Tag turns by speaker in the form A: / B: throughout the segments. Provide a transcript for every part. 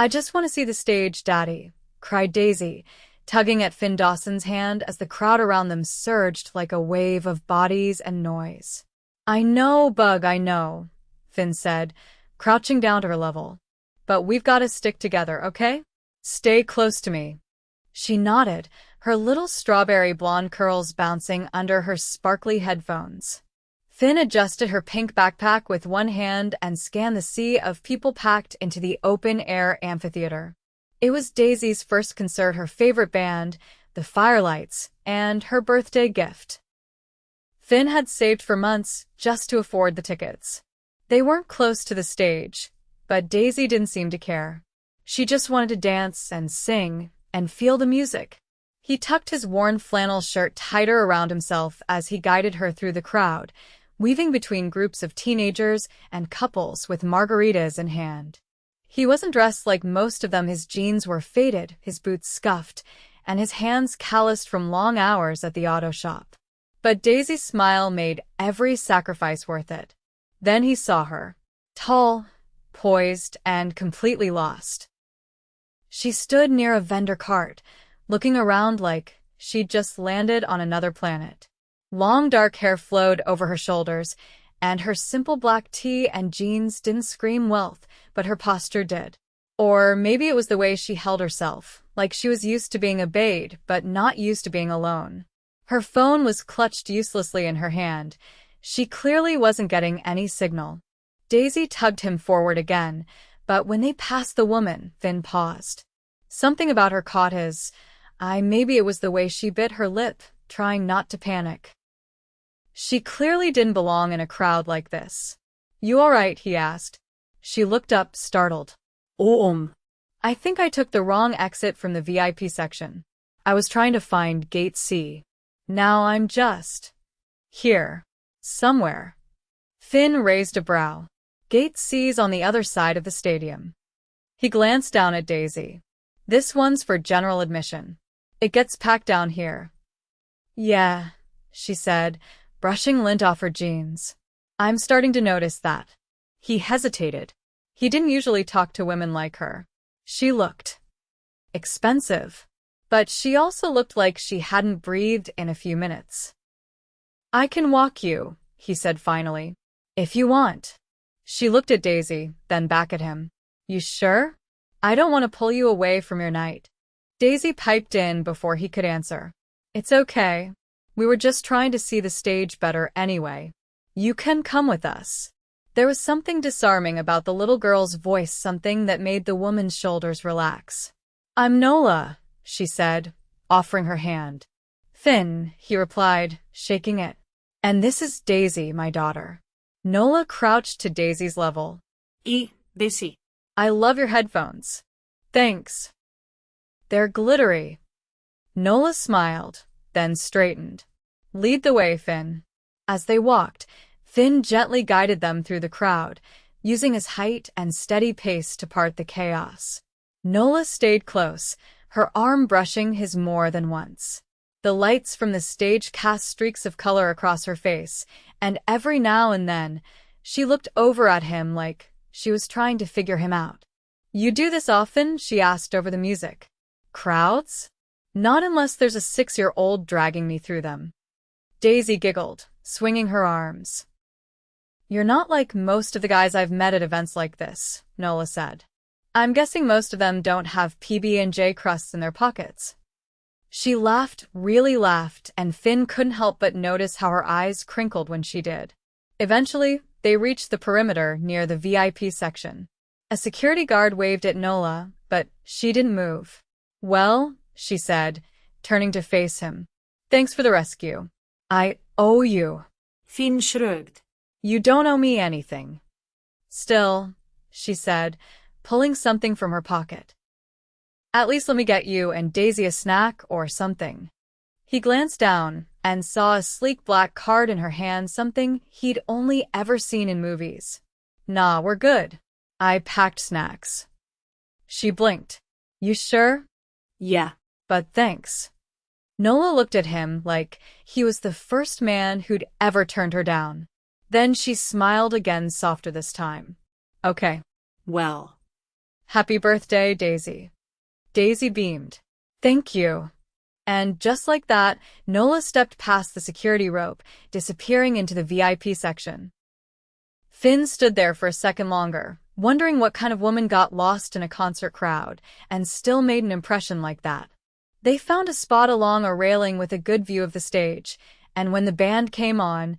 A: I just want to see the stage, Daddy, cried Daisy, tugging at Finn Dawson's hand as the crowd around them surged like a wave of bodies and noise. I know, Bug, I know, Finn said, crouching down to her level. But we've got to stick together, okay? Stay close to me. She nodded, her little strawberry blonde curls bouncing under her sparkly headphones. Finn adjusted her pink backpack with one hand and scanned the sea of people packed into the open-air amphitheater. It was Daisy's first concert, her favorite band, the Firelights, and her birthday gift. Finn had saved for months just to afford the tickets. They weren't close to the stage, but Daisy didn't seem to care. She just wanted to dance and sing and feel the music. He tucked his worn flannel shirt tighter around himself as he guided her through the crowd, weaving between groups of teenagers and couples with margaritas in hand. He wasn't dressed like most of them. His jeans were faded, his boots scuffed, and his hands calloused from long hours at the auto shop. But Daisy's smile made every sacrifice worth it. Then he saw her, tall, poised, and completely lost. She stood near a vendor cart, looking around like she'd just landed on another planet. Long dark hair flowed over her shoulders, and her simple black tee and jeans didn't scream wealth, but her posture did. Or maybe it was the way she held herself, like she was used to being obeyed, but not used to being alone. Her phone was clutched uselessly in her hand. She clearly wasn't getting any signal. Daisy tugged him forward again, but when they passed the woman, Finn paused. Something about her caught his eye. Maybe it was the way she bit her lip, trying not to panic. She clearly didn't belong in a crowd like this. You all right? He asked. She looked up, startled. I think I took the wrong exit from the VIP section. I was trying to find Gate C. Now I'm just here. Somewhere. Finn raised a brow. Gate C's on the other side of the stadium. He glanced down at Daisy. This one's for general admission. It gets packed down here. Yeah, she said, brushing lint off her jeans. I'm starting to notice that. He hesitated. He didn't usually talk to women like her. She looked expensive, but she also looked like she hadn't breathed in a few minutes. I can walk you, he said finally. If you want. She looked at Daisy, then back at him. You sure? I don't want to pull you away from your night. Daisy piped in before he could answer. It's okay. We were just trying to see the stage better anyway. You can come with us. There was something disarming about the little girl's voice, something that made the woman's shoulders relax. I'm Nola, she said, offering her hand. Finn, he replied, shaking it. And this is Daisy, my daughter. Nola crouched to Daisy's level.
B: Daisy.
A: I love your headphones. Thanks. They're glittery. Nola smiled, then straightened. Lead the way, Finn. As they walked, Finn gently guided them through the crowd, using his height and steady pace to part the chaos. Nola stayed close, her arm brushing his more than once. The lights from the stage cast streaks of color across her face, and every now and then, she looked over at him like she was trying to figure him out. You do this often? She asked over the music. Crowds? Not unless there's a 6-year-old dragging me through them. Daisy giggled, swinging her arms. You're not like most of the guys I've met at events like this, Nola said. I'm guessing most of them don't have PB&J crusts in their pockets. She laughed, really laughed, and Finn couldn't help but notice how her eyes crinkled when she did. Eventually, they reached the perimeter near the VIP section. A security guard waved at Nola, but she didn't move. Well, she said, turning to face him. Thanks for the rescue. I owe you.
B: Finn shrugged.
A: You don't owe me anything. Still, she said, pulling something from her pocket. At least let me get you and Daisy a snack or something. He glanced down and saw a sleek black card in her hand, something he'd only ever seen in movies. Nah, we're good. I packed snacks. She blinked. You sure?
B: Yeah.
A: But thanks. Nola looked at him like he was the first man who'd ever turned her down. Then she smiled again, softer this time. Okay.
B: Well.
A: Happy birthday, Daisy. Daisy beamed. Thank you. And just like that, Nola stepped past the security rope, disappearing into the VIP section. Finn stood there for a second longer, wondering what kind of woman got lost in a concert crowd and still made an impression like that. They found a spot along a railing with a good view of the stage, and when the band came on,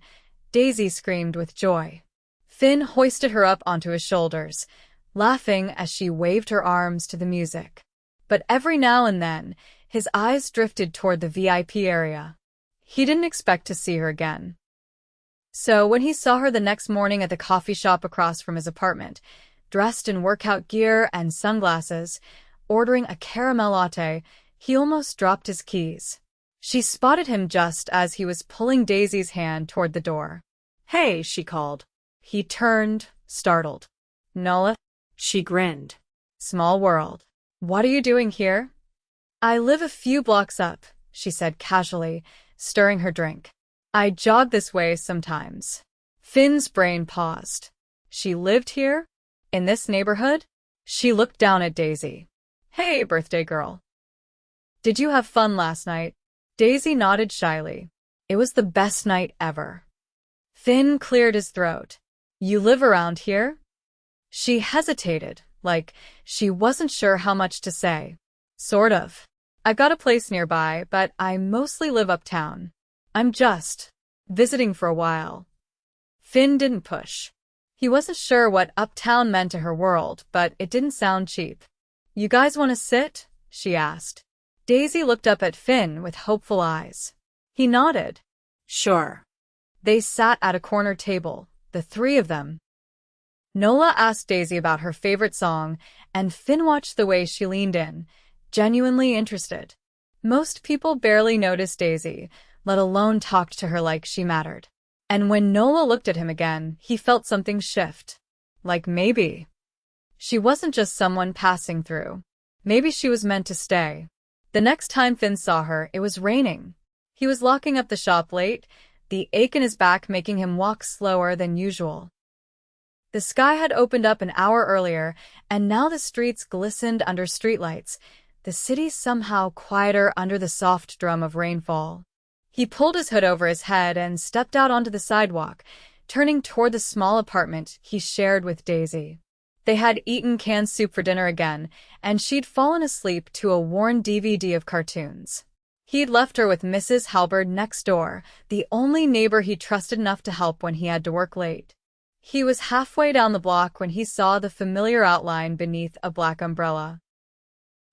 A: Daisy screamed with joy. Finn hoisted her up onto his shoulders, laughing as she waved her arms to the music. But every now and then, his eyes drifted toward the VIP area. He didn't expect to see her again. So when he saw her the next morning at the coffee shop across from his apartment, dressed in workout gear and sunglasses, ordering a caramel latte, he almost dropped his keys. She spotted him just as he was pulling Daisy's hand toward the door.
B: Hey, she called.
A: He turned, startled. Nola?
B: She grinned.
A: Small world. What are you doing here? I live a few blocks up, she said casually, stirring her drink. I jog this way sometimes. Finn's brain paused. She lived here? In this neighborhood? She looked down at Daisy. Hey, birthday girl. Did you have fun last night? Daisy nodded shyly. It was the best night ever. Finn cleared his throat. You live around here? She hesitated, like she wasn't sure how much to say. Sort of. I've got a place nearby, but I mostly live uptown. I'm just visiting for a while. Finn didn't push. He wasn't sure what uptown meant to her world, but it didn't sound cheap. You guys want to sit? She asked. Daisy looked up at Finn with hopeful eyes. He nodded.
B: Sure.
A: They sat at a corner table, the three of them. Nola asked Daisy about her favorite song, and Finn watched the way she leaned in, genuinely interested. Most people barely noticed Daisy, let alone talked to her like she mattered. And when Nola looked at him again, he felt something shift. Like maybe she wasn't just someone passing through. Maybe she was meant to stay. The next time Finn saw her, it was raining. He was locking up the shop late, the ache in his back making him walk slower than usual. The sky had opened up an hour earlier, and now the streets glistened under streetlights, the city somehow quieter under the soft drum of rainfall. He pulled his hood over his head and stepped out onto the sidewalk, turning toward the small apartment he shared with Daisy. They had eaten canned soup for dinner again, and she'd fallen asleep to a worn DVD of cartoons. He'd left her with Mrs. Halberd next door, the only neighbor he trusted enough to help when he had to work late. He was halfway down the block when he saw the familiar outline beneath a black umbrella.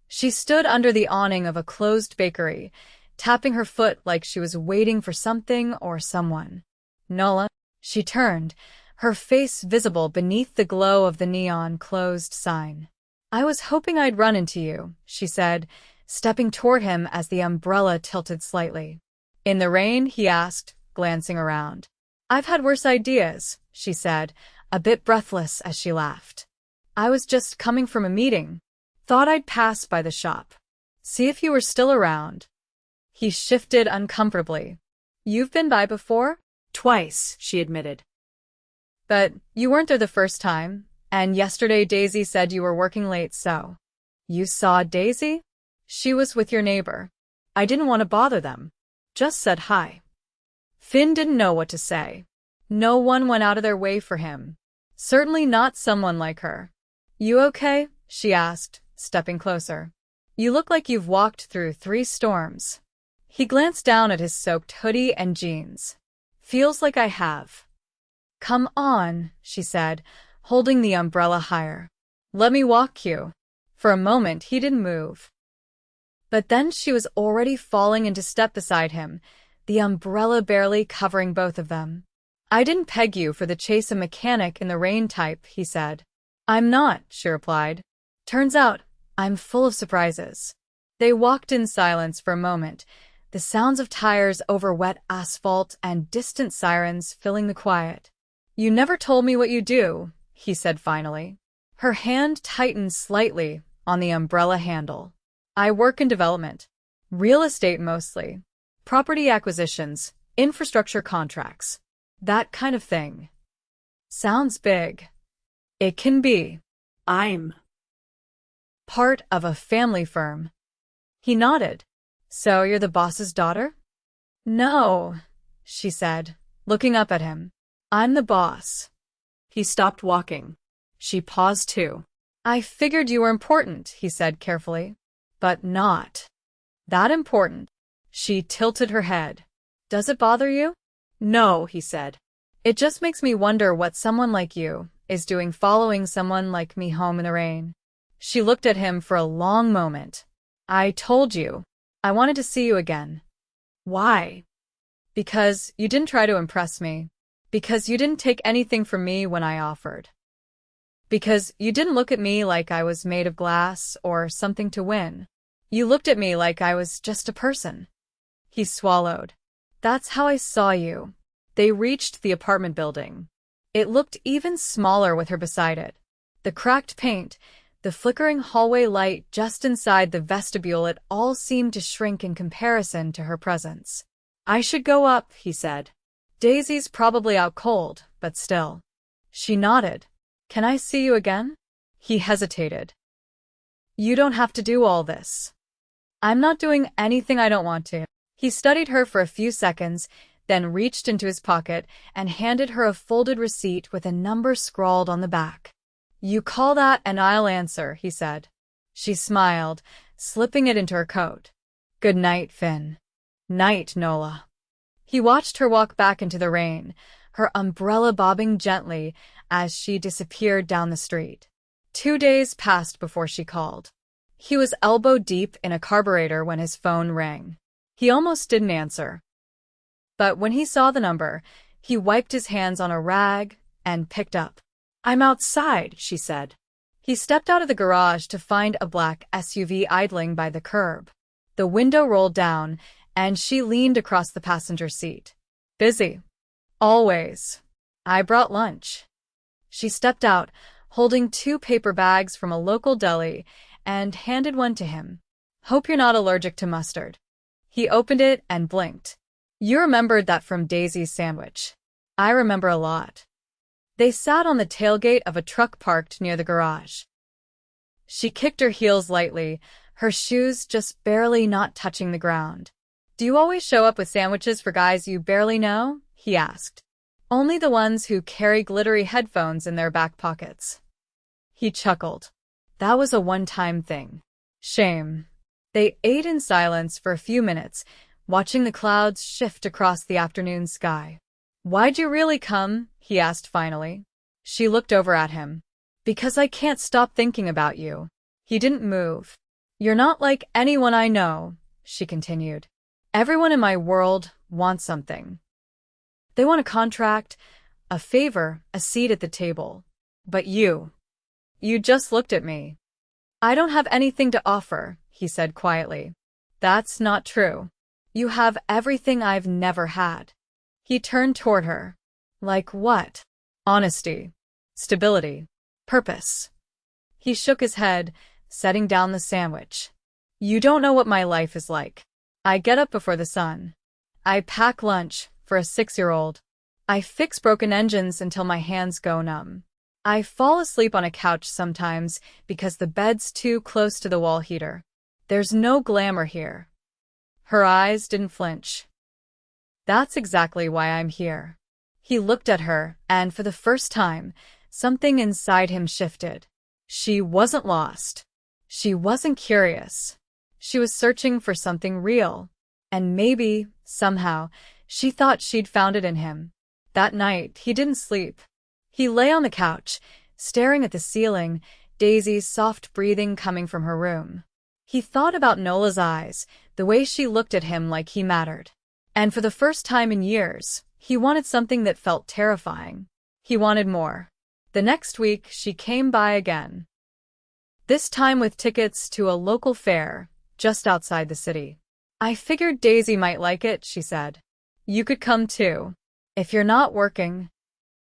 A: She stood under the awning of a closed bakery, tapping her foot like she was waiting for something or someone. Nola. She turned, her face visible beneath the glow of the neon closed sign. I was hoping I'd run into you, she said, stepping toward him as the umbrella tilted slightly. In the rain? He asked, glancing around. I've had worse ideas, she said, a bit breathless as she laughed. I was just coming from a meeting. Thought I'd pass by the shop. See if you were still around. He shifted uncomfortably. You've been by before?
B: Twice, she admitted.
A: But you weren't there the first time, and yesterday Daisy said you were working late, so. You saw Daisy? She was with your neighbor. I didn't want to bother them. Just said hi. Finn didn't know what to say. No one went out of their way for him. Certainly not someone like her. You okay? She asked, stepping closer. You look like you've walked through 3 storms. He glanced down at his soaked hoodie and jeans. Feels like I have. Come on, she said, holding the umbrella higher. Let me walk you. For a moment he didn't move. But then she was already falling into step beside him, the umbrella barely covering both of them. I didn't peg you for the chase a mechanic in the rain type, he said. I'm not, she replied. Turns out, I'm full of surprises. They walked in silence for a moment, the sounds of tires over wet asphalt and distant sirens filling the quiet. You never told me what you do, he said finally. Her hand tightened slightly on the umbrella handle. I work in development. Real estate mostly. Property acquisitions, infrastructure contracts. That kind of thing. Sounds big. It can be.
B: I'm
A: Part of a family firm. He nodded. So you're the boss's daughter? No, she said, looking up at him. I'm the boss.
B: He stopped walking. She paused too.
A: I figured you were important, he said carefully. But not that important. She tilted her head. Does it bother you?
B: No, he said.
A: It just makes me wonder what someone like you is doing following someone like me home in the rain. She looked at him for a long moment. I told you. I wanted to see you again.
B: Why?
A: Because you didn't try to impress me. Because you didn't take anything from me when I offered. Because you didn't look at me like I was made of glass or something to win. You looked at me like I was just a person. He swallowed. That's how I saw you. They reached the apartment building. It looked even smaller with her beside it. The cracked paint, the flickering hallway light just inside the vestibule, it all seemed to shrink in comparison to her presence. I should go up, he said. Daisy's probably out cold, but still. She nodded. Can I see you again? He hesitated. You don't have to do all this. I'm not doing anything I don't want to. He studied her for a few seconds, then reached into his pocket and handed her a folded receipt with a number scrawled on the back. You call that and I'll answer, he said. She smiled, slipping it into her coat. Good night, Finn. Night, Nola. He watched her walk back into the rain, her umbrella bobbing gently as she disappeared down the street. 2 days passed before she called. He was elbow deep in a carburetor when his phone rang. He almost didn't answer. But when he saw the number, he wiped his hands on a rag and picked up. I'm outside, she said. He stepped out of the garage to find a black SUV idling by the curb. The window rolled down, and she leaned across the passenger seat. Busy. Always. I brought lunch. She stepped out, holding 2 paper bags from a local deli, and handed one to him. Hope you're not allergic to mustard. He opened it and blinked. You remembered that from Daisy's sandwich. I remember a lot. They sat on the tailgate of a truck parked near the garage. She kicked her heels lightly, her shoes just barely not touching the ground. Do you always show up with sandwiches for guys you barely know? He asked. Only the ones who carry glittery headphones in their back pockets. He chuckled. That was a one-time thing. Shame. They ate in silence for a few minutes, watching the clouds shift across the afternoon sky. Why'd you really come? He asked finally. She looked over at him. Because I can't stop thinking about you. He didn't move. You're not like anyone I know, she continued. Everyone in my world wants something. They want a contract, a favor, a seat at the table. But you just looked at me. I don't have anything to offer, he said quietly. That's not true. You have everything I've never had. He turned toward her. Like what? Honesty, stability, purpose. He shook his head, setting down the sandwich. You don't know what my life is like. I get up before the sun. I pack lunch for a 6-year-old. I fix broken engines until my hands go numb. I fall asleep on a couch sometimes because the bed's too close to the wall heater. There's no glamour here. Her eyes didn't flinch. That's exactly why I'm here. He looked at her, and for the first time, something inside him shifted. She wasn't lost. She wasn't curious. She was searching for something real. And maybe, somehow, she thought she'd found it in him. That night, he didn't sleep. He lay on the couch, staring at the ceiling, Daisy's soft breathing coming from her room. He thought about Nola's eyes, the way she looked at him like he mattered. And for the first time in years, he wanted something that felt terrifying. He wanted more. The next week, she came by again. This time with tickets to a local fair, just outside the city. I figured Daisy might like it, she said. You could come too. If you're not working.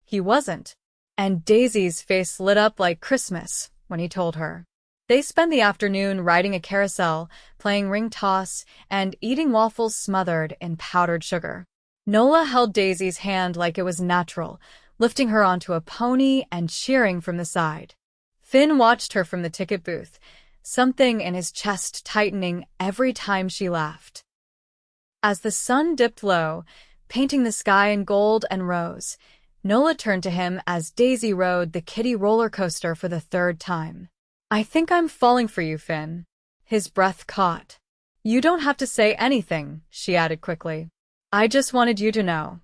A: He wasn't. And Daisy's face lit up like Christmas when he told her. They spent the afternoon riding a carousel, playing ring toss, and eating waffles smothered in powdered sugar. Nola held Daisy's hand like it was natural, lifting her onto a pony and cheering from the side. Finn watched her from the ticket booth, something in his chest tightening every time she laughed. As the sun dipped low, painting the sky in gold and rose, Nola turned to him as Daisy rode the kiddie roller coaster for the third time. "I think I'm falling for you, Finn." His breath caught. "You don't have to say anything," she added quickly. "I just wanted you to know."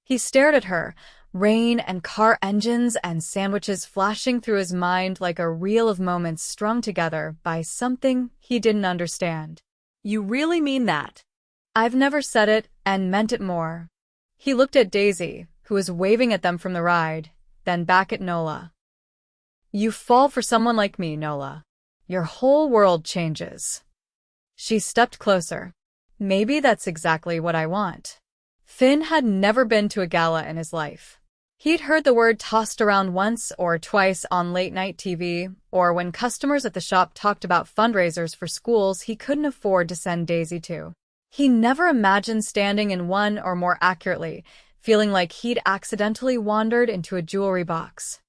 A: He stared at her, rain and car engines and sandwiches flashing through his mind like a reel of moments strung together by something he didn't understand.
B: You really mean that?
A: "I've never said it and meant it more." He looked at Daisy, who was waving at them from the ride, then back at Nola. "You fall for someone like me, Nola. Your whole world changes." She stepped closer. "Maybe that's exactly what I want." Finn had never been to a gala in his life. He'd heard the word tossed around once or twice on late-night TV, or when customers at the shop talked about fundraisers for schools he couldn't afford to send Daisy to. He never imagined standing in one, or more accurately, feeling like he'd accidentally wandered into a jewelry box.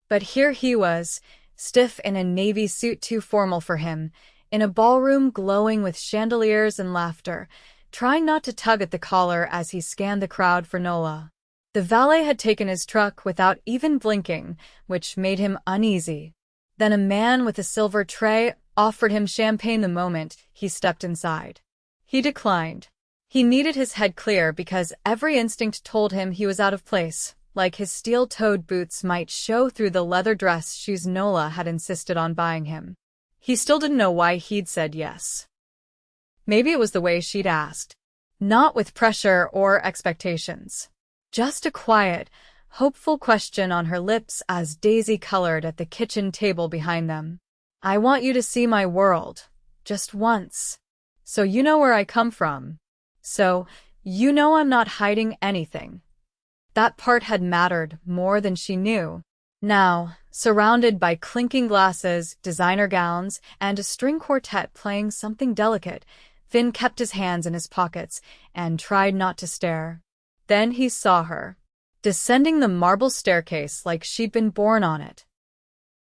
A: But here he was, stiff in a navy suit too formal for him, in a ballroom glowing with chandeliers and laughter, trying not to tug at the collar as he scanned the crowd for Nola. The valet had taken his truck without even blinking, which made him uneasy. Then a man with a silver tray offered him champagne the moment he stepped inside. He declined. He needed his head clear because every instinct told him he was out of place, like his steel-toed boots might show through the leather dress shoes Nola had insisted on buying him. He still didn't know why he'd said yes. Maybe it was the way she'd asked. Not with pressure or expectations. Just a quiet, hopeful question on her lips as Daisy colored at the kitchen table behind them. "I want you to see my world. Just once. So you know where I come from. So you know I'm not hiding anything." That part had mattered more than she knew. Now, surrounded by clinking glasses, designer gowns, and a string quartet playing something delicate, Finn kept his hands in his pockets and tried not to stare. Then he saw her, descending the marble staircase like she'd been born on it.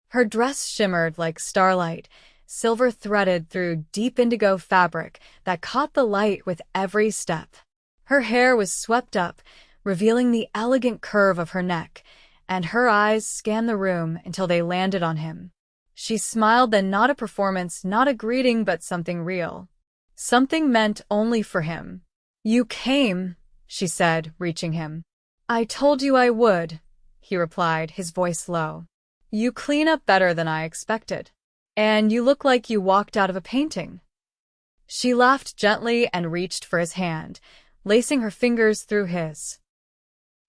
A: Her dress shimmered like starlight, silver threaded through deep indigo fabric that caught the light with every step. Her hair was swept up, revealing the elegant curve of her neck, and her eyes scanned the room until they landed on him. She smiled, then not a performance, not a greeting, but something real. Something meant only for him. "You came," she said, reaching him. "I told you I would," he replied, his voice low. "You clean up better than I expected. And you look like you walked out of a painting." She laughed gently and reached for his hand, lacing her fingers through his.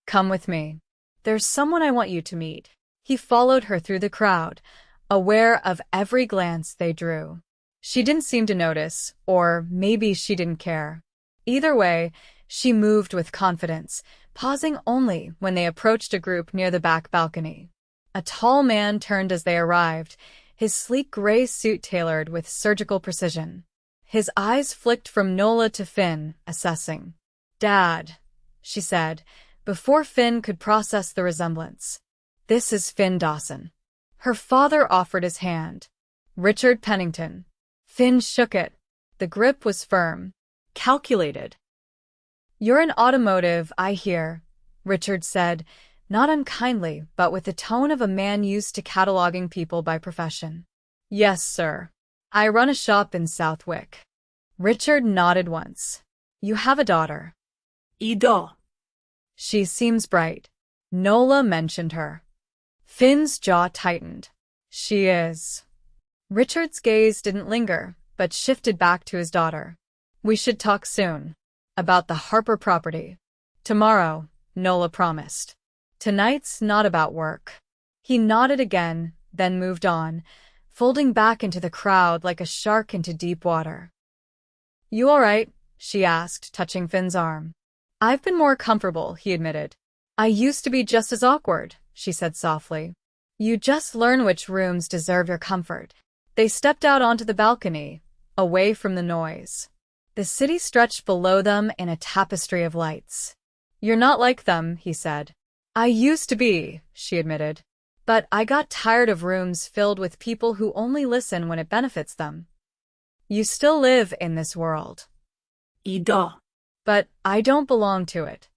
A: "Come with me. There's someone I want you to meet." He followed her through the crowd, aware of every glance they drew. She didn't seem to notice, or maybe she didn't care. Either way, she moved with confidence, pausing only when they approached a group near the back balcony. A tall man turned as they arrived, his sleek gray suit tailored with surgical precision. His eyes flicked from Nola to Finn, assessing. "Dad," she said, before Finn could process the resemblance. "This is Finn Dawson." Her father offered his hand. "Richard Pennington." Finn shook it. The grip was firm. Calculated. "You're in automotive, I hear," Richard said, not unkindly, but with the tone of a man used to cataloging people by profession. "Yes, sir. I run a shop in Southwick." Richard nodded once. "You have a daughter."
B: Ida.
A: "She seems bright." Nola mentioned her. Finn's jaw tightened. "She is." Richard's gaze didn't linger, but shifted back to his daughter. "We should talk soon. About the Harper property." "Tomorrow," Nola promised. "Tonight's not about work." He nodded again, then moved on, folding back into the crowd like a shark into deep water. "You all right?" she asked, touching Finn's arm. "I've been more comfortable," he admitted. "I used to be just as awkward," she said softly. "You just learn which rooms deserve your comfort." They stepped out onto the balcony, away from the noise. The city stretched below them in a tapestry of lights. "You're not like them," he said. "I used to be," she admitted. But I got tired of rooms filled with people who only listen when it benefits them. You still live in this world.
C: Ida.
A: But I don't belong to it.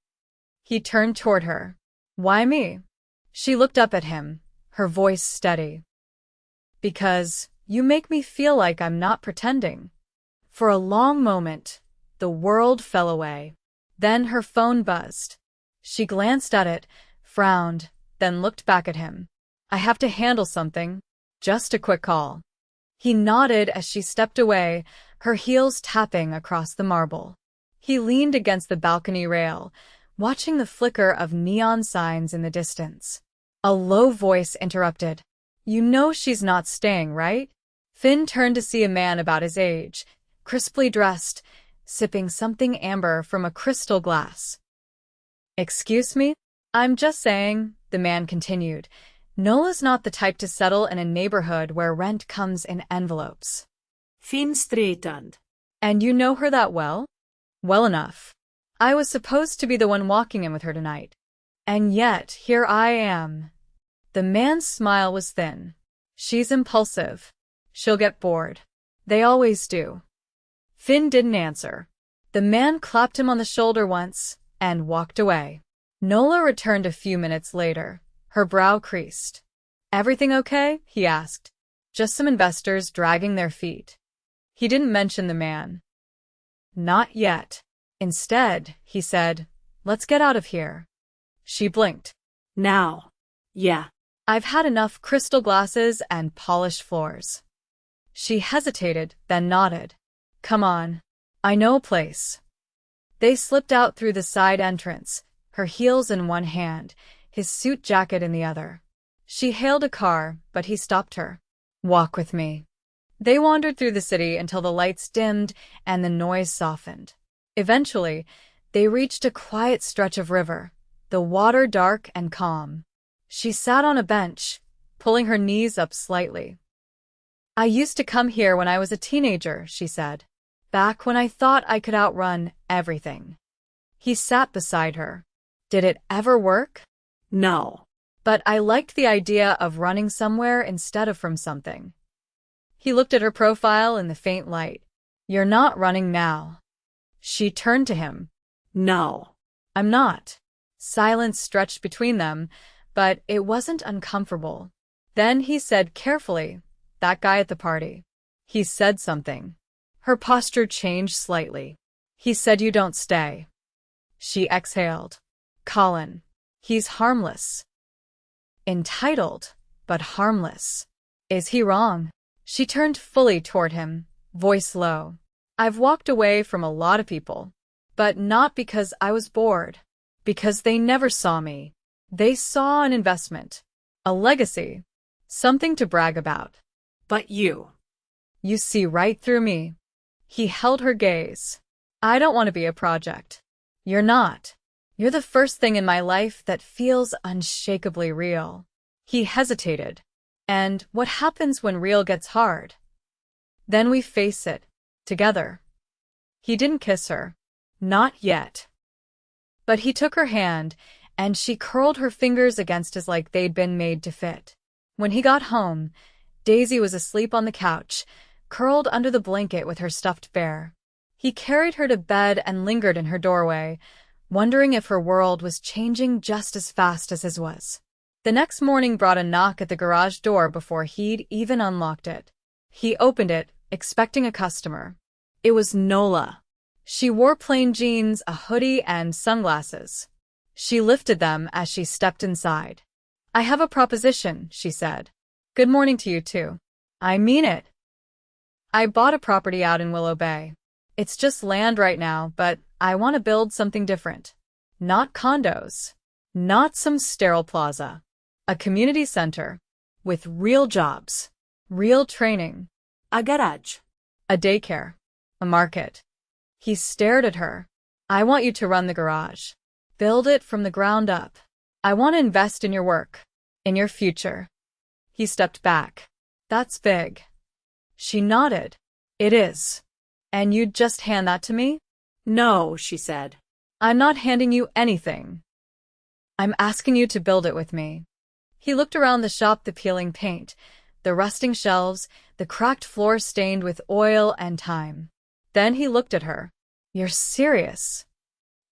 A: He turned toward her. Why me? She looked up at him, her voice steady. Because you make me feel like I'm not pretending. For a long moment, the world fell away. Then her phone buzzed. She glanced at it, frowned, then looked back at him. I have to handle something. Just a quick call. He nodded as she stepped away, her heels tapping across the marble. He leaned against the balcony rail, watching the flicker of neon signs in the distance. A low voice interrupted. You know she's not staying, right? Finn turned to see a man about his age, crisply dressed, sipping something amber from a crystal glass. Excuse me? I'm just saying, the man continued. Nola's not the type to settle in a neighborhood where rent comes in envelopes.
C: Finn straightened.
A: And you know her that well? Well enough. I was supposed to be the one walking in with her tonight. And yet, here I am. The man's smile was thin. She's impulsive. She'll get bored. They always do. Finn didn't answer. The man clapped him on the shoulder once and walked away. Nola returned a few minutes later. Her brow creased. Everything okay? He asked. Just some investors dragging their feet. He didn't mention the man. Not yet. Instead, he said, let's get out of here. She blinked.
C: Now. Yeah.
A: I've had enough crystal glasses and polished floors. She hesitated, then nodded. Come on. I know a place. They slipped out through the side entrance, her heels in one hand, his suit jacket in the other. She hailed a car, but he stopped her. Walk with me. They wandered through the city until the lights dimmed and the noise softened. Eventually, they reached a quiet stretch of river, the water dark and calm. She sat on a bench, pulling her knees up slightly. I used to come here when I was a teenager, she said. Back when I thought I could outrun everything. He sat beside her. Did it ever work?
C: No.
A: But I liked the idea of running somewhere instead of from something. He looked at her profile in the faint light. You're not running now. She turned to him.
C: No.
A: I'm not. Silence stretched between them, but it wasn't uncomfortable. Then he said carefully, that guy at the party. He said something. Her posture changed slightly. He said you don't stay. She exhaled. Colin. He's harmless. Entitled, but harmless. Is he wrong? She turned fully toward him, voice low. I've walked away from a lot of people, but not because I was bored. Because they never saw me. They saw an investment, a legacy, something to brag about.
C: But you.
A: You see right through me. He held her gaze. I don't want to be a project. You're not. You're the first thing in my life that feels unshakably real. He hesitated. And what happens when real gets hard? Then we face it, together. He didn't kiss her. Not yet. But he took her hand, and she curled her fingers against his like they'd been made to fit. When he got home, Daisy was asleep on the couch, curled under the blanket with her stuffed bear. He carried her to bed and lingered in her doorway, wondering if her world was changing just as fast as his was. The next morning brought a knock at the garage door before he'd even unlocked it. He opened it, expecting a customer. It was Nola. She wore plain jeans, a hoodie, and sunglasses. She lifted them as she stepped inside. I have a proposition, she said. Good morning to you too. I mean it. I bought a property out in Willow Bay. It's just land right now, but I want to build something different. Not condos. Not some sterile plaza. A community center. With real jobs. Real training.
C: A garage.
A: A daycare. A market. He stared at her. I want you to run the garage. Build it from the ground up. I want to invest in your work. In your future. He stepped back. That's big. She nodded. It is. And you'd just hand that to me?
C: No, she said.
A: I'm not handing you anything. I'm asking you to build it with me. He looked around the shop, the peeling paint, the rusting shelves, the cracked floor stained with oil and time. Then he looked at her. You're serious?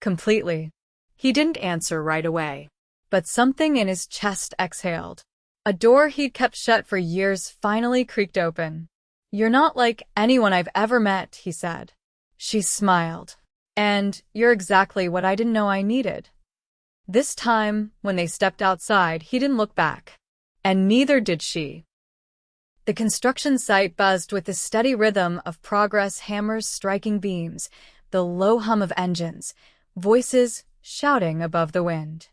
A: Completely.
C: He didn't answer right away.
A: But something in his chest exhaled. A door he'd kept shut for years finally creaked open. You're not like anyone I've ever met, he said. She smiled. And you're exactly what I didn't know I needed. This time, when they stepped outside, he didn't look back. And neither did she. The construction site buzzed with the steady rhythm of progress, hammers striking beams, the low hum of engines, voices shouting above the wind.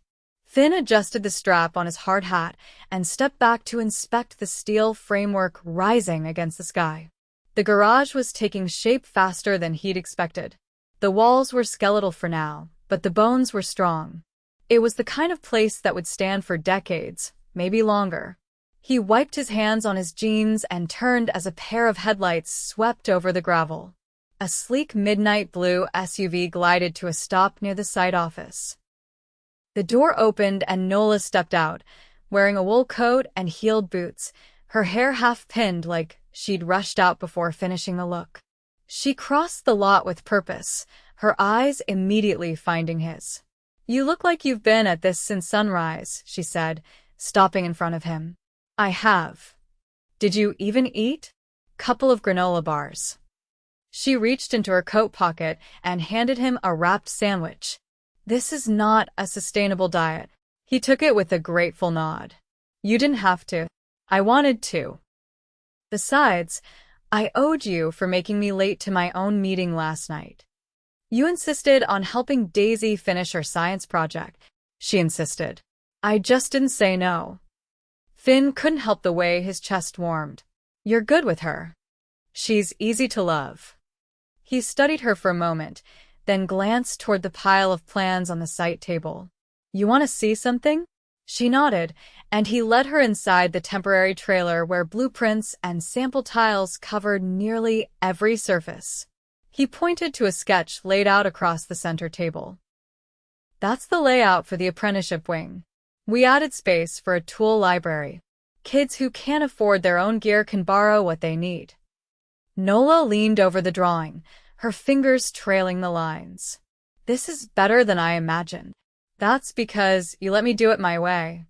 A: Finn adjusted the strap on his hard hat and stepped back to inspect the steel framework rising against the sky. The garage was taking shape faster than he'd expected. The walls were skeletal for now, but the bones were strong. It was the kind of place that would stand for decades, maybe longer. He wiped his hands on his jeans and turned as a pair of headlights swept over the gravel. A sleek midnight blue SUV glided to a stop near the site office. The door opened and Nola stepped out, wearing a wool coat and heeled boots, her hair half pinned like she'd rushed out before finishing the look. She crossed the lot with purpose, her eyes immediately finding his. You look like you've been at this since sunrise, she said, stopping in front of him. I have. Did you even eat? Couple of granola bars. She reached into her coat pocket and handed him a wrapped sandwich. This is not a sustainable diet. He took it with a grateful nod. You didn't have to. I wanted to. Besides, I owed you for making me late to my own meeting last night. You insisted on helping Daisy finish her science project. She insisted. I just didn't say no. Finn couldn't help the way his chest warmed. You're good with her. She's easy to love. He studied her for a moment, then glanced toward the pile of plans on the site table. You want to see something? She nodded, and he led her inside the temporary trailer where blueprints and sample tiles covered nearly every surface. He pointed to a sketch laid out across the center table. That's the layout for the apprenticeship wing. We added space for a tool library. Kids who can't afford their own gear can borrow what they need. Nola leaned over the drawing, her fingers trailing the lines. This is better than I imagined. That's because you let me do it my way.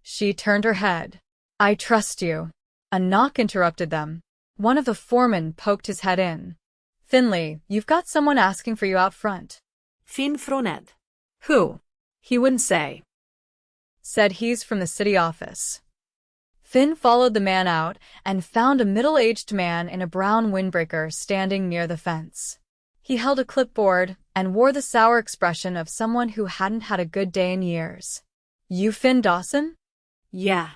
A: She turned her head. I trust you. A knock interrupted them. One of the foremen poked his head in. Finley, you've got someone asking for you out front.
C: Finn Froned. Who? He wouldn't say.
A: Said he's from the city office. Finn followed the man out and found a middle-aged man in a brown windbreaker standing near the fence. He held a clipboard and wore the sour expression of someone who hadn't had a good day in years. You Finn Dawson?
C: Yeah.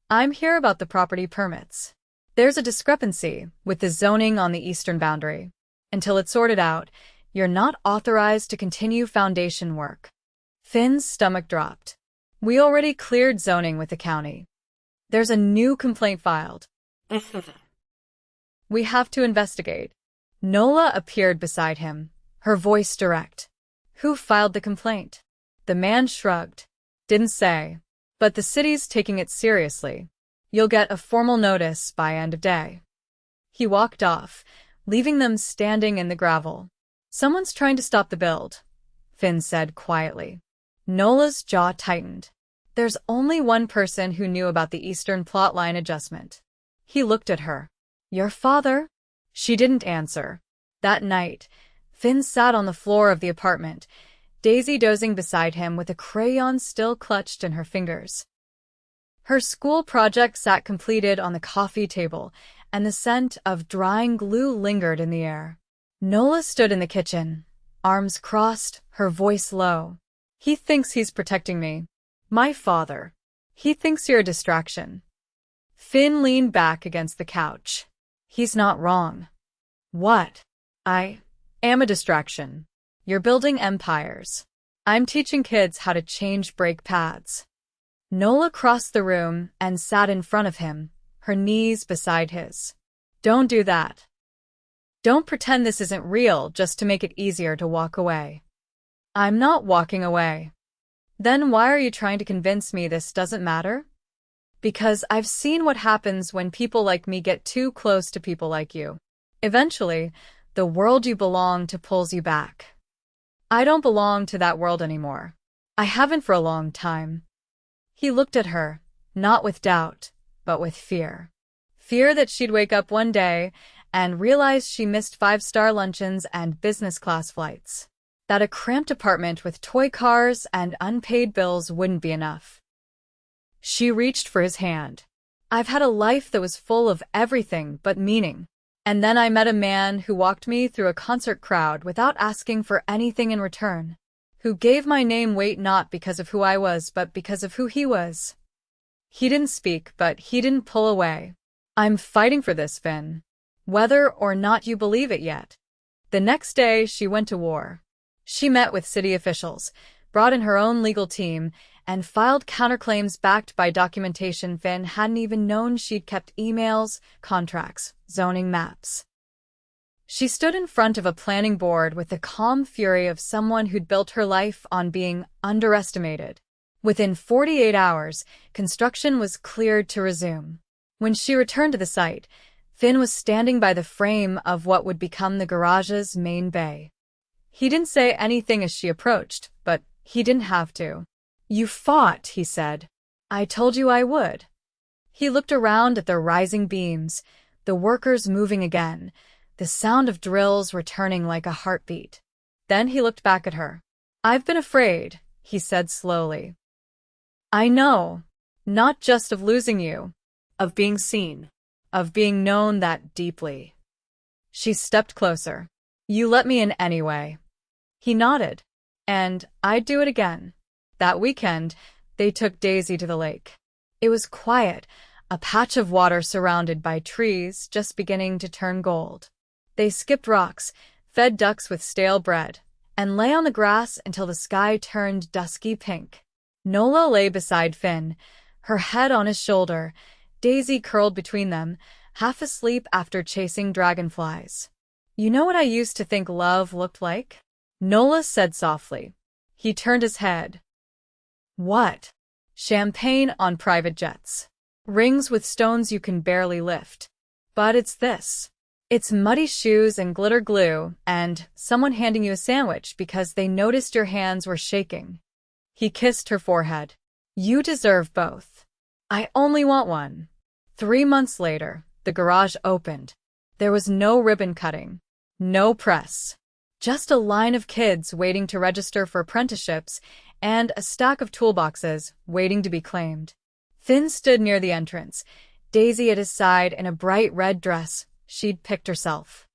A: I'm here about the property permits. There's a discrepancy with the zoning on the eastern boundary. Until it's sorted out, you're not authorized to continue foundation work. Finn's stomach dropped. We already cleared zoning with the county. There's a new complaint filed. We have to investigate. Nola appeared beside him, her voice direct. Who filed the complaint? The man shrugged. Didn't say. But the city's taking it seriously. You'll get a formal notice by end of day. He walked off, leaving them standing in the gravel. Someone's trying to stop the build, Finn said quietly. Nola's jaw tightened. There's only one person who knew about the eastern plotline adjustment. He looked at her. Your father? She didn't answer. That night, Finn sat on the floor of the apartment, Daisy dozing beside him with a crayon still clutched in her fingers. Her school project sat completed on the coffee table, and the scent of drying glue lingered in the air. Nola stood in the kitchen, arms crossed, her voice low. He thinks he's protecting me. My father. He thinks you're a distraction. Finn leaned back against the couch. He's not wrong. What? I am a distraction. You're building empires. I'm teaching kids how to change brake pads. Nola crossed the room and sat in front of him, her knees beside his. Don't do that. Don't pretend this isn't real just to make it easier to walk away. I'm not walking away. Then why are you trying to convince me this doesn't matter? Because I've seen what happens when people like me get too close to people like you. Eventually, the world you belong to pulls you back. I don't belong to that world anymore. I haven't for a long time. He looked at her, not with doubt, but with fear. Fear that she'd wake up one day and realize she missed five-star luncheons and business-class flights. That a cramped apartment with toy cars and unpaid bills wouldn't be enough. She reached for his hand. I've had a life that was full of everything but meaning. And then I met a man who walked me through a concert crowd without asking for anything in return. Who gave my name weight not because of who I was, but because of who he was. He didn't speak, but he didn't pull away. I'm fighting for this, Finn. Whether or not you believe it yet. The next day, she went to war. She met with city officials, brought in her own legal team, and filed counterclaims backed by documentation Finn hadn't even known. She'd kept emails, contracts, zoning maps. She stood in front of a planning board with the calm fury of someone who'd built her life on being underestimated. Within 48 hours, construction was cleared to resume. When she returned to the site, Finn was standing by the frame of what would become the garage's main bay. He didn't say anything as she approached, but he didn't have to. You fought, he said. I told you I would. He looked around at the rising beams, the workers moving again, the sound of drills returning like a heartbeat. Then he looked back at her. I've been afraid, he said slowly. I know. Not just of losing you.
B: Of being seen.
A: Of being known that deeply. She stepped closer. You let me in anyway. He nodded. And I'd do it again. That weekend, they took Daisy to the lake. It was quiet, a patch of water surrounded by trees just beginning to turn gold. They skipped rocks, fed ducks with stale bread, and lay on the grass until the sky turned dusky pink. Nola lay beside Finn, her head on his shoulder, Daisy curled between them, half asleep after chasing dragonflies. You know what I used to think love looked like? Nola said softly. He turned his head. What? Champagne on private jets. Rings with stones you can barely lift. But it's this. It's muddy shoes and glitter glue, and someone handing you a sandwich because they noticed your hands were shaking. He kissed her forehead. You deserve both. I only want one. 3 months later, the garage opened. There was no ribbon cutting, no press. Just a line of kids waiting to register for apprenticeships and a stack of toolboxes waiting to be claimed. Finn stood near the entrance, Daisy at his side in a bright red dress she'd picked herself.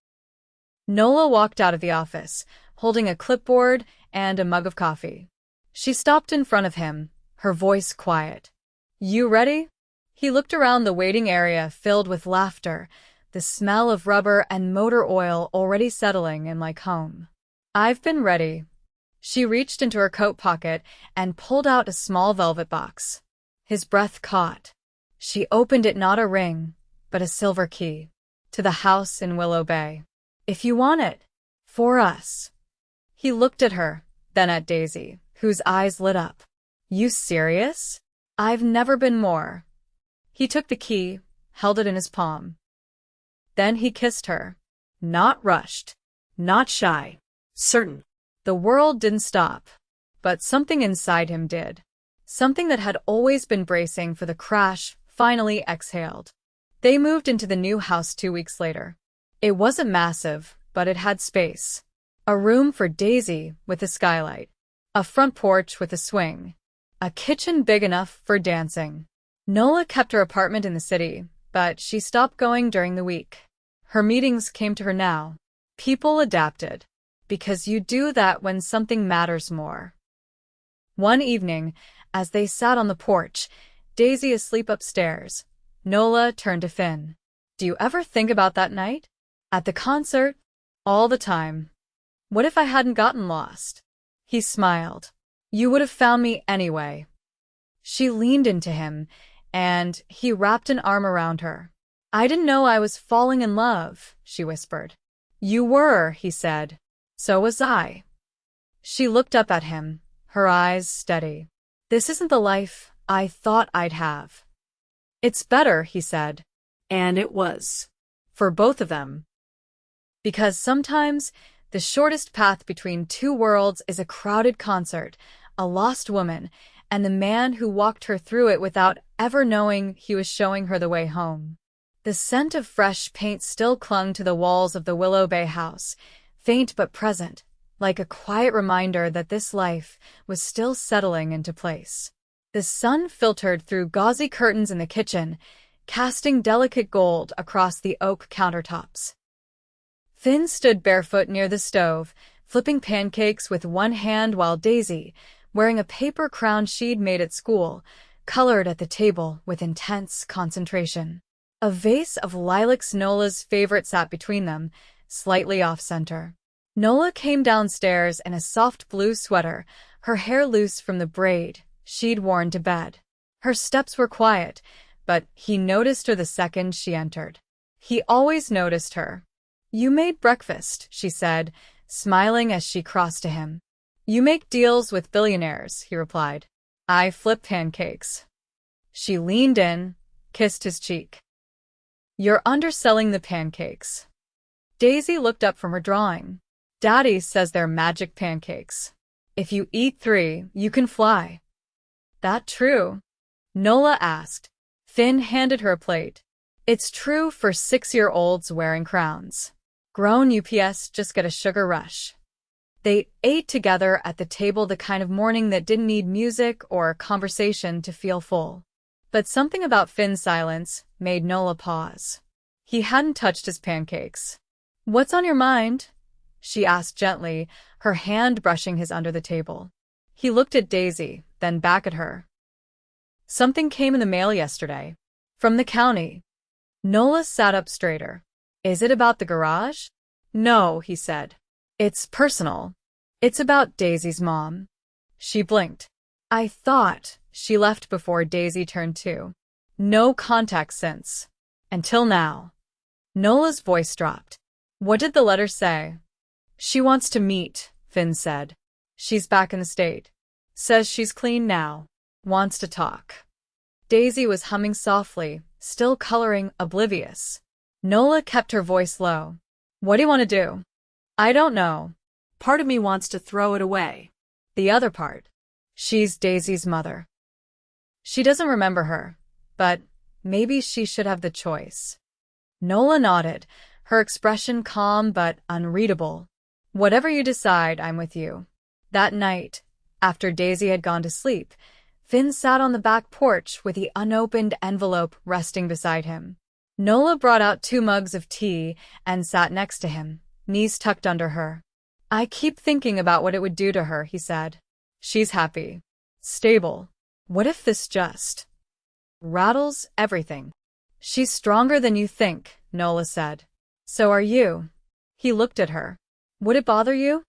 A: Nola walked out of the office, holding a clipboard and a mug of coffee. She stopped in front of him, her voice quiet. You ready? He looked around the waiting area filled with laughter, the smell of rubber and motor oil already settling in like home. I've been ready. She reached into her coat pocket and pulled out a small velvet box. His breath caught. She opened it, not a ring, but a silver key. To the house in Willow Bay. If you want it. For us. He looked at her, then at Daisy, whose eyes lit up. You serious? I've never been more. He took the key, held it in his palm. Then he kissed her. Not rushed. Not shy.
B: Certain.
A: The world didn't stop. But something inside him did. Something that had always been bracing for the crash finally exhaled. They moved into the new house 2 weeks later. It wasn't massive, but it had space. A room for Daisy with a skylight. A front porch with a swing. A kitchen big enough for dancing. Nola kept her apartment in the city, but she stopped going during the week. Her meetings came to her now. People adapted. Because you do that when something matters more. One evening, as they sat on the porch, Daisy asleep upstairs, Nola turned to Finn. Do you ever think about that night? At the concert? All the time. What if I hadn't gotten lost? He smiled. You would have found me anyway. She leaned into him, and he wrapped an arm around her. I didn't know I was falling in love, she whispered. You were, he said. So was I. She looked up at him, her eyes steady. This isn't the life I thought I'd have. It's better, he said.
C: And it was.
A: For both of them. Because sometimes the shortest path between two worlds is a crowded concert, a lost woman, and the man who walked her through it without ever knowing he was showing her the way home. The scent of fresh paint still clung to the walls of the Willow Bay house, faint but present, like a quiet reminder that this life was still settling into place. The sun filtered through gauzy curtains in the kitchen, casting delicate gold across the oak countertops. Finn stood barefoot near the stove, flipping pancakes with one hand while Daisy, wearing a paper crown she'd made at school, colored at the table with intense concentration. A vase of lilacs Nola's favorite sat between them, slightly off-center. Nola came downstairs in a soft blue sweater, her hair loose from the braid she'd worn to bed. Her steps were quiet, but he noticed her the second she entered. He always noticed her. "You made breakfast," she said, smiling as she crossed to him. "You make deals with billionaires," he replied. "I flip pancakes." She leaned in, kissed his cheek. "You're underselling the pancakes." Daisy looked up from her drawing. "Daddy says they're magic pancakes. If you eat 3, you can fly." "That true?" Nola asked. Finn handed her a plate. "It's true for 6-year-olds wearing crowns. Grown UPS just get a sugar rush." They ate together at the table, the kind of morning that didn't need music or conversation to feel full. But something about Finn's silence made Nola pause. He hadn't touched his pancakes. "What's on your mind?" she asked gently, her hand brushing his under the table. He looked at Daisy, then back at her. "Something came in the mail yesterday. From the county." Nola sat up straighter. "Is it about the garage?" "No," he said. "It's personal. It's about Daisy's mom." She blinked. "I thought she left before Daisy turned 2. No contact since. Until now." Nola's voice dropped. "What did the letter say?" "She wants to meet," Finn said. "She's back in the state. Says she's clean now. Wants to talk." Daisy was humming softly, still coloring, oblivious. Nola kept her voice low. "What do you want to do?" "I don't know.
C: Part of me wants to throw it away."
A: The other part. She's Daisy's mother. She doesn't remember her, but maybe she should have the choice. Nola nodded, her expression calm but unreadable. "Whatever you decide, I'm with you." That night, after Daisy had gone to sleep, Finn sat on the back porch with the unopened envelope resting beside him. Nola brought out 2 mugs of tea and sat next to him, knees tucked under her. "I keep thinking about what it would do to her," he said. "She's happy. Stable. What if this just rattles everything?" "She's stronger than you think," Nola said. "So are you." He looked at her. "Would it bother you?"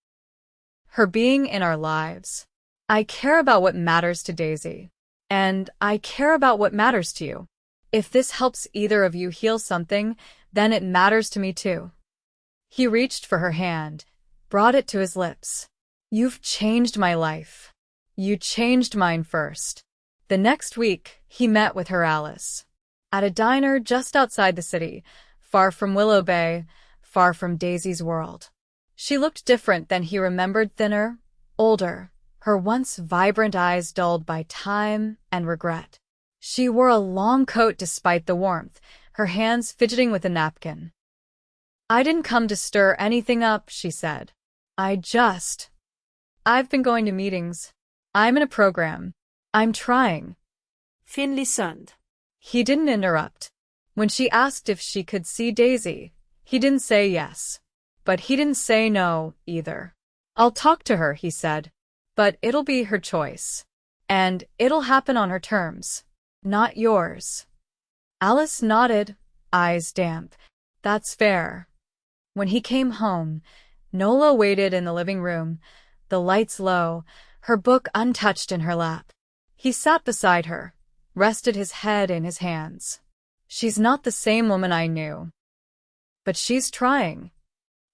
A: "Her being in our lives. I care about what matters to Daisy. And I care about what matters to you. If this helps either of you heal something, then it matters to me too." He reached for her hand, brought it to his lips. "You've changed my life. You changed mine first." The next week, he met with her Alice. At a diner just outside the city, far from Willow Bay, far from Daisy's world. She looked different than he remembered, thinner, older, her once vibrant eyes dulled by time and regret. She wore a long coat despite the warmth, her hands fidgeting with a napkin. "I didn't come to stir anything up," she said. I've been going to meetings. I'm in a program. I'm trying."
C: Finn listened.
A: He didn't interrupt. When she asked if she could see Daisy, he didn't say yes. But he didn't say no, either. "I'll talk to her," he said. "But it'll be her choice. And it'll happen on her terms. Not yours." Alice nodded, eyes damp. "That's fair." When he came home, Nola waited in the living room, the lights low, her book untouched in her lap. He sat beside her, rested his head in his hands. "She's not the same woman I knew. But she's trying."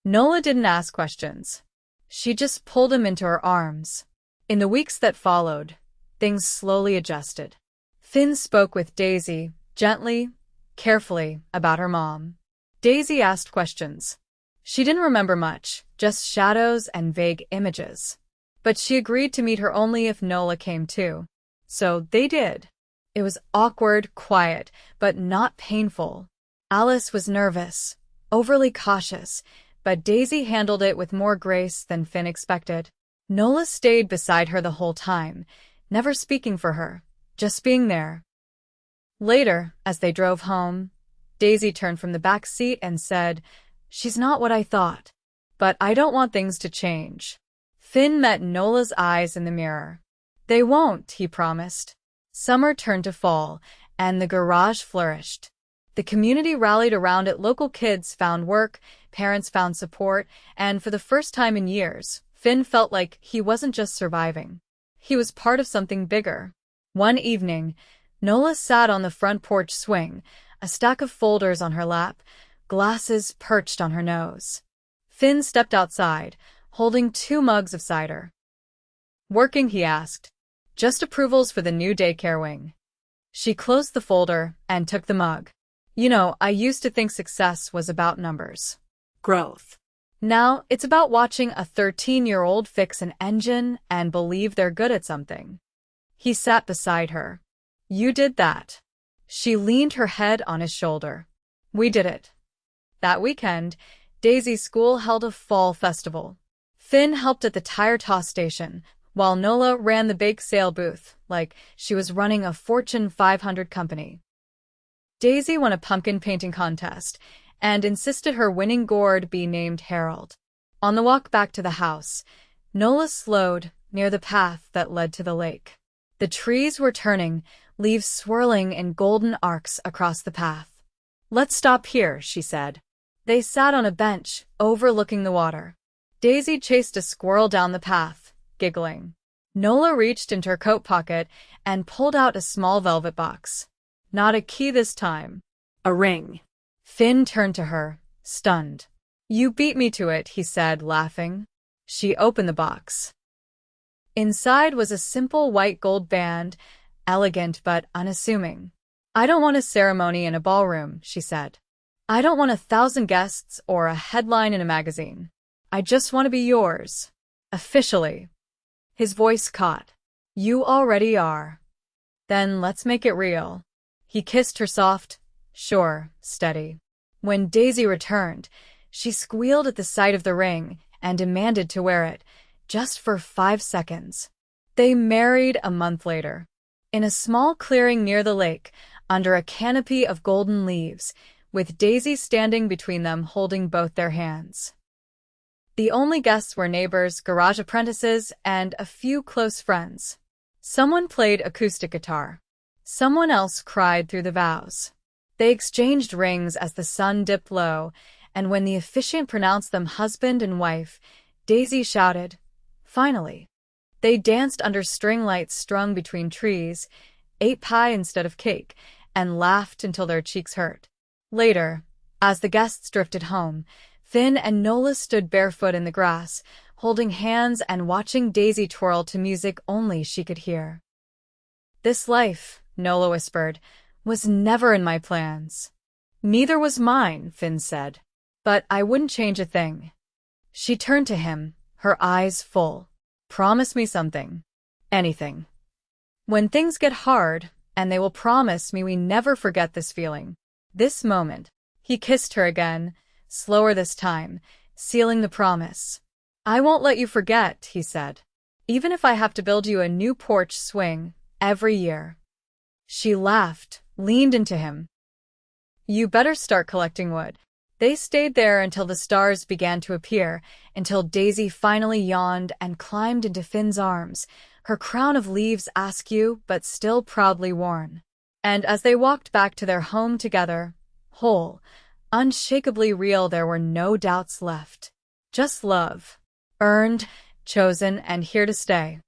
A: Nola didn't ask questions. She just pulled him into her arms. In the weeks that followed, things slowly adjusted. Finn spoke with Daisy, gently, carefully, about her mom. Daisy asked questions. She didn't remember much, just shadows and vague images. But she agreed to meet her only if Nola came too. So they did. It was awkward, quiet, but not painful. Alice was nervous, overly cautious, but Daisy handled it with more grace than Finn expected. Nola stayed beside her the whole time, never speaking for her, just being there. Later, as they drove home, Daisy turned from the back seat and said, "She's not what I thought. But I don't want things to change." Finn met Nola's eyes in the mirror. "They won't," he promised. Summer turned to fall, and the garage flourished. The community rallied around it. Local kids found work, parents found support, and for the first time in years, Finn felt like he wasn't just surviving. He was part of something bigger. One evening, Nola sat on the front porch swing, a stack of folders on her lap, glasses perched on her nose. Finn stepped outside, holding 2 mugs of cider. "Working?" he asked. "Just approvals for the new daycare wing." She closed the folder and took the mug. "You know, I used to think success was about numbers.
C: Growth.
A: Now, it's about watching a 13-year-old fix an engine and believe they're good at something." He sat beside her. "You did that." She leaned her head on his shoulder. "We did it." That weekend, Daisy's school held a fall festival. Finn helped at the tire toss station, while Nola ran the bake sale booth, like she was running a Fortune 500 company. Daisy won a pumpkin painting contest and insisted her winning gourd be named Harold. On the walk back to the house, Nola slowed near the path that led to the lake. The trees were turning, leaves swirling in golden arcs across the path. "Let's stop here," she said. They sat on a bench, overlooking the water. Daisy chased a squirrel down the path, giggling. Nola reached into her coat pocket and pulled out a small velvet box. Not a key this time.
C: A ring.
A: Finn turned to her, stunned. "You beat me to it," he said, laughing. She opened the box. Inside was a simple white gold band, elegant but unassuming. "I don't want a ceremony in a ballroom," she said. "I don't want 1,000 guests or a headline in a magazine. I just want to be yours. Officially." His voice caught. "You already are." "Then let's make it real." He kissed her soft, sure, steady. When Daisy returned, she squealed at the sight of the ring and demanded to wear it, just for 5 seconds. They married a month later. In a small clearing near the lake, under a canopy of golden leaves, with Daisy standing between them holding both their hands. The only guests were neighbors, garage apprentices, and a few close friends. Someone played acoustic guitar. Someone else cried through the vows. They exchanged rings as the sun dipped low, and when the officiant pronounced them husband and wife, Daisy shouted, "Finally." They danced under string lights strung between trees, ate pie instead of cake, and laughed until their cheeks hurt. Later, as the guests drifted home, Finn and Nola stood barefoot in the grass, holding hands and watching Daisy twirl to music only she could hear. "This life," Nola whispered, "was never in my plans." "Neither was mine," Finn said. "But I wouldn't change a thing." She turned to him, her eyes full. "Promise me something. Anything. When things get hard, and they will promise me we never forget this feeling. This moment." He kissed her again, slower this time, sealing the promise. "I won't let you forget," he said. "Even if I have to build you a new porch swing every year." She laughed, leaned into him. "You better start collecting wood." They stayed there until the stars began to appear, until Daisy finally yawned and climbed into Finn's arms, her crown of leaves askew but still proudly worn. And as they walked back to their home together, whole, unshakably real, there were no doubts left. Just love. Earned, chosen, and here to stay.